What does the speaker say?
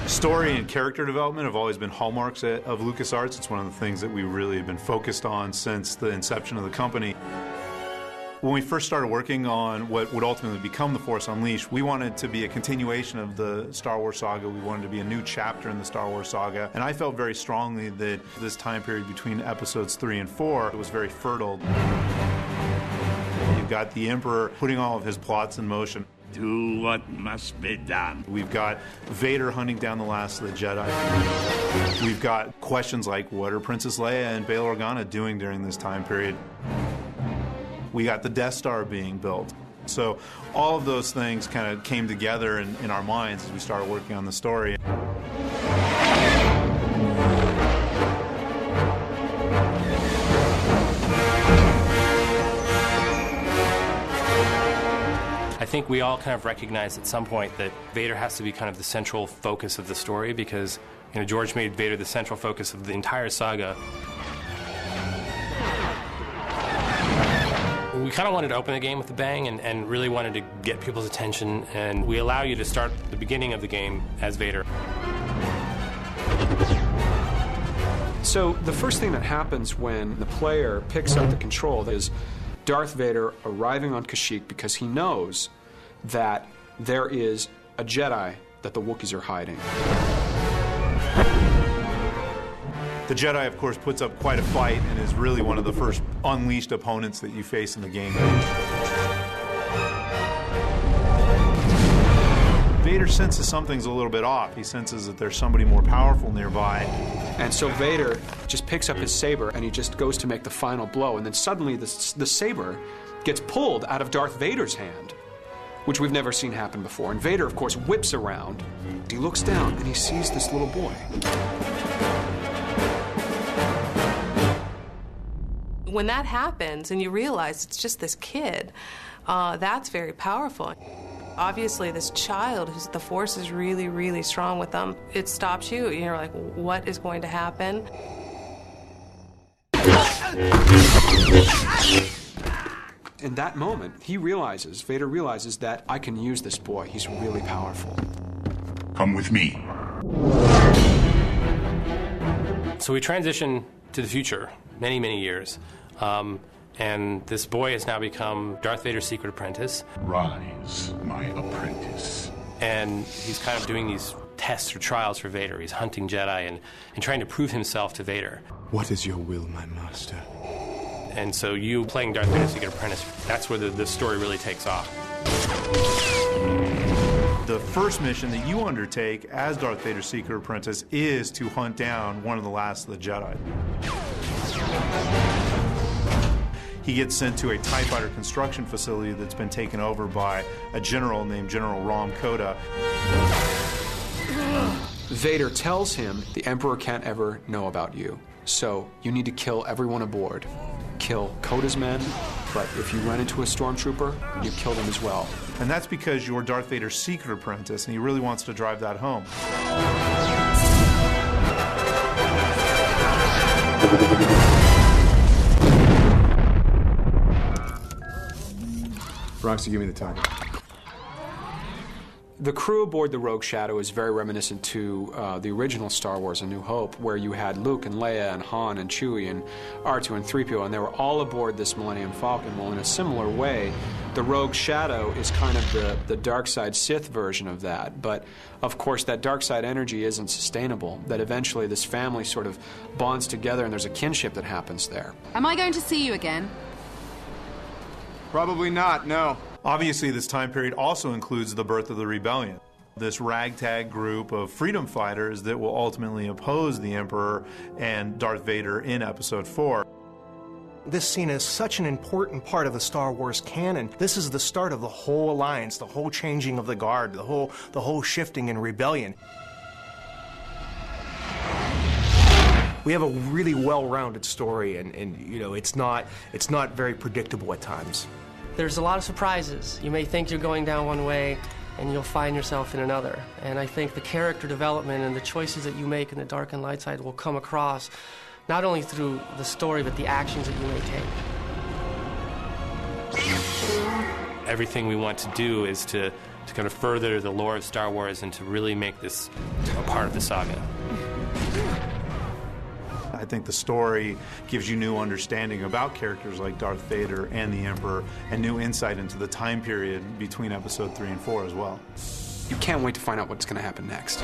Story and character development have always been hallmarks of LucasArts. It's one of the things that we really have been focused on since the inception of the company. When we first started working on what would ultimately become The Force Unleashed, we wanted to be a continuation of the Star Wars saga. We wanted to be a new chapter in the Star Wars saga. And I felt very strongly that this time period between episodes 3 and 4 was very fertile. You've got the Emperor putting all of his plots in motion. Do what must be done. We've got Vader hunting down the last of the Jedi. We've got questions like, what are Princess Leia and Bail Organa doing during this time period? We got the Death Star being built. So all of those things kind of came together in our minds as we started working on the story. I think we all kind of recognize at some point that Vader has to be kind of the central focus of the story because, you know, George made Vader the central focus of the entire saga. We kind of wanted to open the game with a bang and really wanted to get people's attention, and we allow you to start the beginning of the game as Vader. So the first thing that happens when the player picks up the control is Darth Vader arriving on Kashyyyk because he knows that there is a Jedi that the Wookiees are hiding. The Jedi, of course, puts up quite a fight and is really one of the first unleashed opponents that you face in the game. Vader senses something's a little bit off. He senses that there's somebody more powerful nearby. And so Vader just picks up his saber and he just goes to make the final blow, and then suddenly the saber gets pulled out of Darth Vader's hand, which we've never seen happen before. And Vader, of course, whips around. He looks down and he sees this little boy. When that happens and you realize it's just this kid, that's very powerful. Obviously, this child, who's the Force is really, really strong with them. It stops you. You're like, what is going to happen? In that moment, Vader realizes that I can use this boy. He's really powerful. Come with me. So we transition to the future, many, many years. And this boy has now become Darth Vader's secret apprentice. Rise, my apprentice. And he's kind of doing these tests or trials for Vader. He's hunting Jedi and trying to prove himself to Vader. What is your will, my master? And so you playing Darth Vader's secret apprentice, that's where the story really takes off. The first mission that you undertake as Darth Vader's secret apprentice is to hunt down one of the last of the Jedi. He gets sent to a TIE fighter construction facility that's been taken over by a general named General Rom Koda. Vader tells him, the Emperor can't ever know about you, so you need to kill everyone aboard. Kill Koda's men, but if you run into a stormtrooper, you kill them as well. And that's because you're Darth Vader's secret apprentice, and he really wants to drive that home. Roxy, give me the target. The crew aboard the Rogue Shadow is very reminiscent to the original Star Wars A New Hope, where you had Luke and Leia and Han and Chewie and R2 and 3PO, and they were all aboard this Millennium Falcon. Well, in a similar way, the Rogue Shadow is kind of the dark side Sith version of that. But, of course, that dark side energy isn't sustainable, that eventually this family sort of bonds together and there's a kinship that happens there. Am I going to see you again? Probably not, no. Obviously, this time period also includes the birth of the rebellion. This ragtag group of freedom fighters that will ultimately oppose the Emperor and Darth Vader in Episode 4. This scene is such an important part of the Star Wars canon. This is the start of the whole alliance, the whole changing of the guard, the whole shifting in rebellion. We have a really well-rounded story, and you know, it's not very predictable at times. There's a lot of surprises. You may think you're going down one way, and you'll find yourself in another. And I think the character development and the choices that you make in the dark and light side will come across not only through the story, but the actions that you may take. Everything we want to do is to kind of further the lore of Star Wars and to really make this a part of the saga. I think the story gives you new understanding about characters like Darth Vader and the Emperor, and new insight into the time period between Episode 3 and 4 as well. You can't wait to find out what's going to happen next.